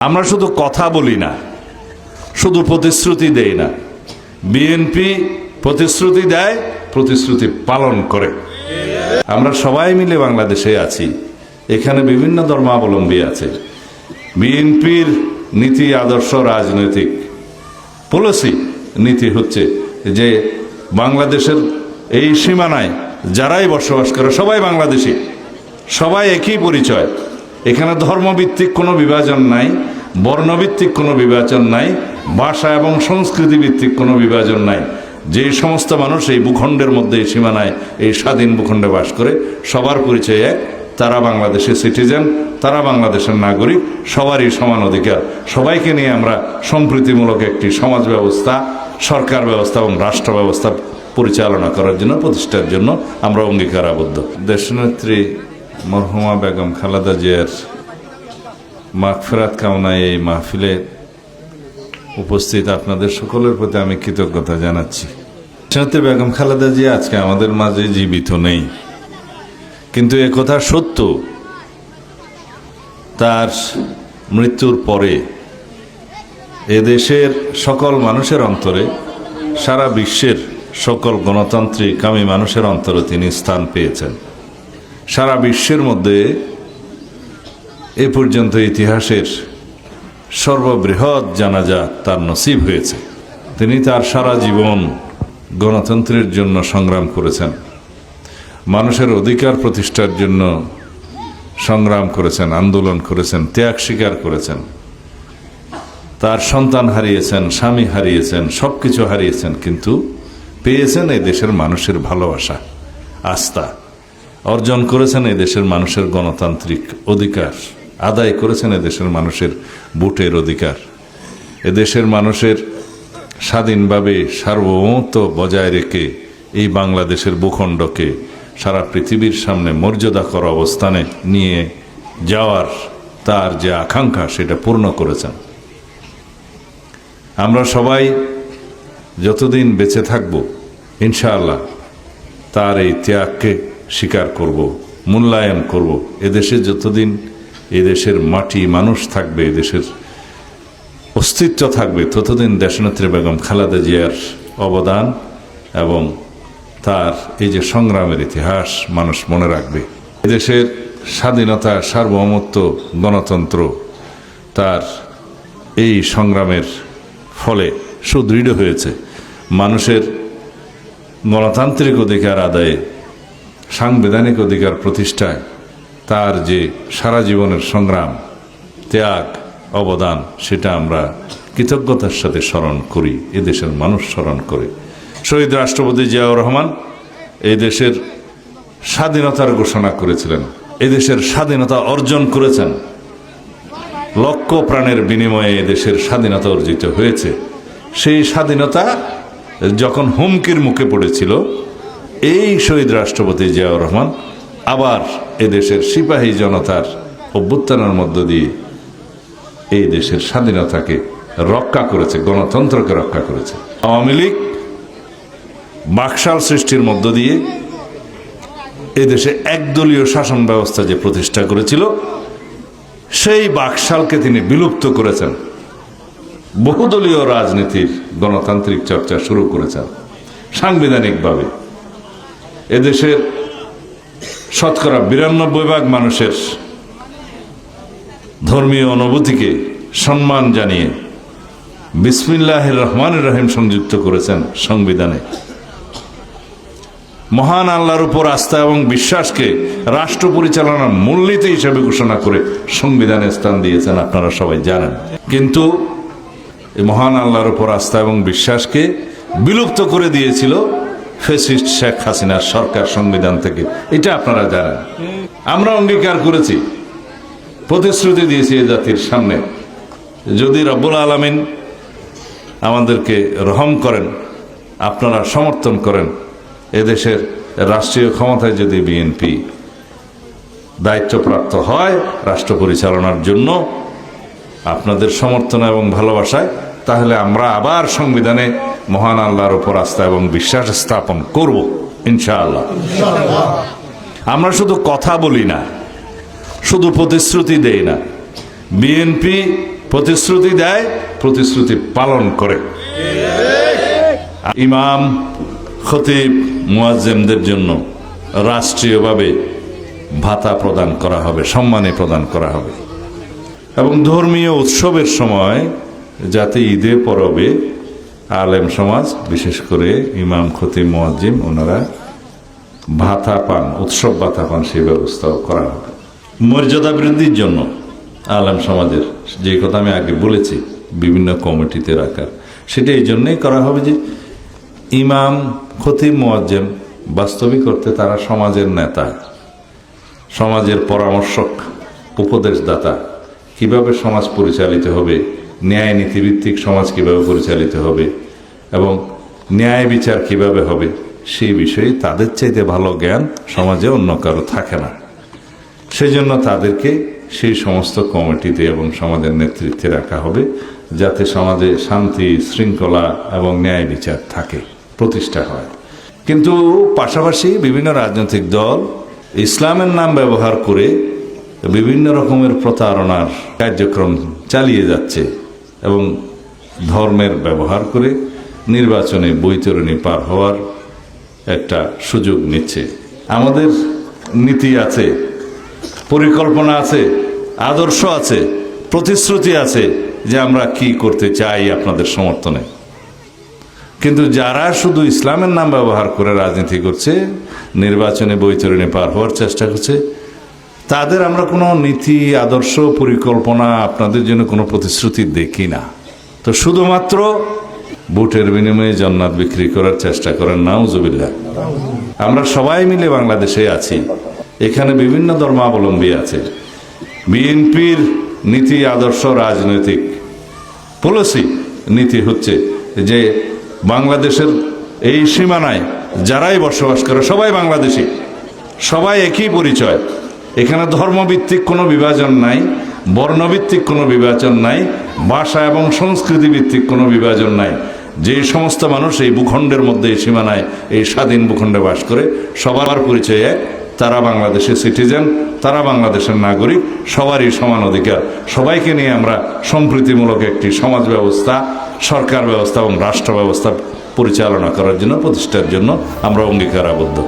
আমরা শুধু কথা বলি না, শুধু প্রতিশ্রুতি দেই না। বিএনপি প্রতিশ্রুতি দেয়, প্রতিশ্রুতি পালন করে। আমরা সবাই মিলে বাংলাদেশে আছি, এখানে বিভিন্ন ধর্মাবলম্বী আছে। বিএনপির নীতি আদর্শ রাজনৈতিক পলিসি নীতি হচ্ছে যে বাংলাদেশের এই সীমানায় যারাই বসবাস করে সবাই বাংলাদেশী, সবাই একই পরিচয়। এখানে ধর্মভিত্তিক কোনো বিভাজন নাই, বর্ণভিত্তিক কোনো বিভাজন নাই, ভাষা এবং সংস্কৃতি ভিত্তিক কোনো বিভাজন নাই। যে সমস্ত মানুষ এই ভূখণ্ডের মধ্যে এই সীমানায় এই স্বাধীন ভূখণ্ডে বাস করে সবার পরিচয় এক, তারা বাংলাদেশের সিটিজেন, তারা বাংলাদেশের নাগরিক, সবারই সমান অধিকার। সবাইকে নিয়ে আমরা সম্প্রীতিমূলক একটি সমাজ ব্যবস্থা, সরকার ব্যবস্থা এবং রাষ্ট্র ব্যবস্থা পরিচালনা করার জন্য, প্রতিষ্ঠার জন্য আমরা অঙ্গীকারাবদ্ধ। দেশনেত্রী মরহুমা বেগম খালেদা জিয়ার মাগফিরাত কামনায় এই মাহফিলে উপস্থিত আপনাদের সকলের প্রতি আমি কৃতজ্ঞতা জানাচ্ছি। দেশনেত্রী বেগম খালেদা জিয়া আজকে আমাদের মাঝে জীবিত নেই, কিন্তু একথা সত্য, তার মৃত্যুর পরে এদেশের সকল মানুষের অন্তরে, সারা বিশ্বের সকল গণতান্ত্রিক কামী মানুষের অন্তরে তিনি স্থান পেয়েছেন। সারা বিশ্বের মধ্যে এ পর্যন্ত ইতিহাসের সর্ববৃহৎ জানাজা তার নসিব হয়েছে। তিনি তার সারা জীবন গণতন্ত্রের জন্য সংগ্রাম করেছেন, মানুষের অধিকার প্রতিষ্ঠার জন্য সংগ্রাম করেছেন, আন্দোলন করেছেন, ত্যাগ স্বীকার করেছেন। তার সন্তান হারিয়েছেন, স্বামী হারিয়েছেন, সবকিছু হারিয়েছেন, কিন্তু পেয়েছেন এই দেশের মানুষের ভালোবাসা, আস্থা। অর্জন করেছেন এই দেশের মানুষের গণতান্ত্রিক অধিকার, আদায় করেছেন এদেশের মানুষের ভোটের অধিকার। এদেশের মানুষের স্বাধীনভাবে সার্বভৌমত্ব বজায় রেখে এই বাংলাদেশের ভূখণ্ডকে সারা পৃথিবীর সামনে মর্যাদাকর অবস্থানে নিয়ে যাওয়ার তার যে আকাঙ্ক্ষা, সেটা পূর্ণ করেছেন। আমরা সবাই যতদিন বেঁচে থাকব ইনশাআল্লাহ তার এই ত্যাগকে স্বীকার করব, মূল্যায়ন করব। এদেশে যতদিন এদেশের মাটি, মানুষ থাকবে, এদেশের অস্তিত্ব থাকবে, ততদিন দেশনেত্রী বেগম খালেদা জিয়ার অবদান এবং তার এই যে সংগ্রামের ইতিহাস মানুষ মনে রাখবে। এদেশের স্বাধীনতা, সার্বভৌমত্ব, গণতন্ত্র তার এই সংগ্রামের ফলে সুদৃঢ় হয়েছে। মানুষের গণতান্ত্রিক অধিকার আদায়ে, সাংবিধানিক অধিকার প্রতিষ্ঠায় তার যে সারা জীবনের সংগ্রাম, ত্যাগ, অবদান, সেটা আমরা কৃতজ্ঞতার সাথে স্মরণ করি, এদেশের মানুষ স্মরণ করে। শহীদ রাষ্ট্রপতি জিয়াউর রহমান এই দেশের স্বাধীনতার ঘোষণা করেছিলেন, এদেশের স্বাধীনতা অর্জন করেছেন। লক্ষ প্রাণের বিনিময়ে এদেশের স্বাধীনতা অর্জিত হয়েছে। সেই স্বাধীনতা যখন হুমকির মুখে পড়েছিল, এই শহীদ রাষ্ট্রপতি জিয়াউর রহমান আবার এদেশের সিপাহী জনতার অভ্যুত্থানের মধ্য দিয়ে এই দেশের স্বাধীনতাকে রক্ষা করেছে, গণতন্ত্রকে রক্ষা করেছে। আওয়ামী লীগ বাকশাল সৃষ্টির মধ্য দিয়ে এদেশে একদলীয় শাসন ব্যবস্থা যে প্রতিষ্ঠা করেছিল, সেই বাকশালকে তিনি বিলুপ্ত করেছেন। বহুদলীয় রাজনীতির গণতান্ত্রিক চর্চা শুরু করেছেন সাংবিধানিকভাবে। এদেশের শতকরা 92% মানুষের ধর্মীয় অনুভূতিকে সম্মান জানিয়ে বিসমিল্লাহির রহমানির রহিম সংযুক্ত করেছেন সংবিধানে। মহান আল্লাহর উপর আস্থা এবং বিশ্বাসকে রাষ্ট্র পরিচালনার মূলনীতি হিসেবে ঘোষণা করে সংবিধানে স্থান দিয়েছেন, আপনারা সবাই জানেন। কিন্তু এই মহান আল্লাহর উপর আস্থা এবং বিশ্বাসকে বিলুপ্ত করে দিয়েছিল ফ্যাসিস্ট শেখ হাসিনার সরকার সংবিধান থেকে, এটা আপনারা জানেন। আমরা অঙ্গীকার করেছি, প্রতিশ্রুতি দিয়েছি এই জাতির সামনে, যদি রব্বুল আলামিন আমাদেরকে রহম করেন, আপনারা সমর্থন করেন, এদেশের রাষ্ট্রীয় ক্ষমতায় যদি বিএনপি দায়িত্বপ্রাপ্ত হয় রাষ্ট্র পরিচালনার জন্য আপনাদের সমর্থন এবং ভালোবাসায়, তাহলে আমরা আবার সংবিধানে মহান আল্লাহর উপর আস্থা এবং বিশ্বাস স্থাপন করব ইনশাআল্লাহ। আমরা শুধু কথা বলি না, শুধু প্রতিশ্রুতি দেই না। বিএনপি প্রতিশ্রুতি দেয়, প্রতিশ্রুতি পালন করে। ইমাম, খতিব, মুয়াজ্জিমদের জন্য রাষ্ট্রীয়ভাবে ভাতা প্রদান করা হবে, সম্মানী প্রদান করা হবে। এবং ধর্মীয় উৎসবের সময় যাতে ঈদে পরবে আলেম সমাজ, বিশেষ করে ইমাম, খতিব, মুয়াজ্জিম, ওনারা ভাতা পান, উৎসব ভাতা পান, সেই ব্যবস্থাও করা হবে। মর্যাদা বৃদ্ধির জন্য আলেম সমাজের, যে কথা আমি আগে বলেছি, বিভিন্ন কমিটিতে রাখা, সেটা এই জন্যই করা হবে যে ইমাম, খতিব, মুয়াজ্জিম বাস্তবিক অর্থে তারা সমাজের নেতা, সমাজের পরামর্শক, উপদেশদাতা। কিভাবে সমাজ পরিচালিত হবে, ন্যায় নীতিভিত্তিক সমাজ কিভাবে পরিচালিত হবে এবং ন্যায় বিচার কিভাবে হবে, সেই বিষয়ে তাদের চাইতে ভালো জ্ঞান সমাজে অন্য কারো থাকে না। সেই জন্য তাদেরকে সেই সমস্ত কমিটিতে এবং সমাজের নেতৃত্বে রাখা হবে, যাতে সমাজে শান্তি, শৃঙ্খলা এবং ন্যায় বিচার থাকে, প্রতিষ্ঠা হয়। কিন্তু পাশাপাশি বিভিন্ন রাজনৈতিক দল ইসলামের নাম ব্যবহার করে বিভিন্ন রকমের প্রতারণার কার্যক্রম চালিয়ে যাচ্ছে এবং ধর্মের ব্যবহার করে নির্বাচনে বৈতরণী পার হওয়ার একটা সুযোগ নিচ্ছে। আমাদের নীতি আছে, পরিকল্পনা আছে, আদর্শ আছে, প্রতিশ্রুতি আছে যে আমরা কি করতে চাই আপনাদের সমর্থনে। কিন্তু যারা শুধু ইসলামের নাম ব্যবহার করে রাজনীতি করছে, নির্বাচনে বৈতরণী পার হওয়ার চেষ্টা করছে, তাদের আমরা কোনো নীতি, আদর্শ, পরিকল্পনা, আপনাদের জন্য কোনো প্রতিশ্রুতি দেখি না। তো শুধুমাত্র ভোটের বিনিময়ে জান্নাত বিক্রি করার চেষ্টা করেন, নাউজুবিল্লাহ। আমরা সবাই মিলে বাংলাদেশে আছি, এখানে বিভিন্ন ধর্মাবলম্বী আছে। বিএনপির নীতি, আদর্শ, রাজনৈতিক পলিসি, নীতি হচ্ছে যে বাংলাদেশের এই সীমানায় যারাই বসবাস করে সবাই বাংলাদেশী, সবাই একই পরিচয়। এখানে ধর্মভিত্তিক কোনো বিভাজন নাই, বর্ণভিত্তিক কোনো বিভাজন নাই, ভাষা এবং সংস্কৃতি ভিত্তিক কোনো বিভাজন নাই। যে সমস্ত মানুষ এই ভূখণ্ডের মধ্যে, এই সীমানায়, এই স্বাধীন ভূখণ্ডে বাস করে, সবার পরিচয় এক, তারা বাংলাদেশের সিটিজেন, তারা বাংলাদেশের নাগরিক, সবারই সমান অধিকার। সবাইকে নিয়ে আমরা সম্প্রীতিমূলক একটি সমাজ ব্যবস্থা, সরকার ব্যবস্থা এবং রাষ্ট্র ব্যবস্থা পরিচালনা করার জন্য, প্রতিষ্ঠার জন্য আমরা অঙ্গীকারাবদ্ধ।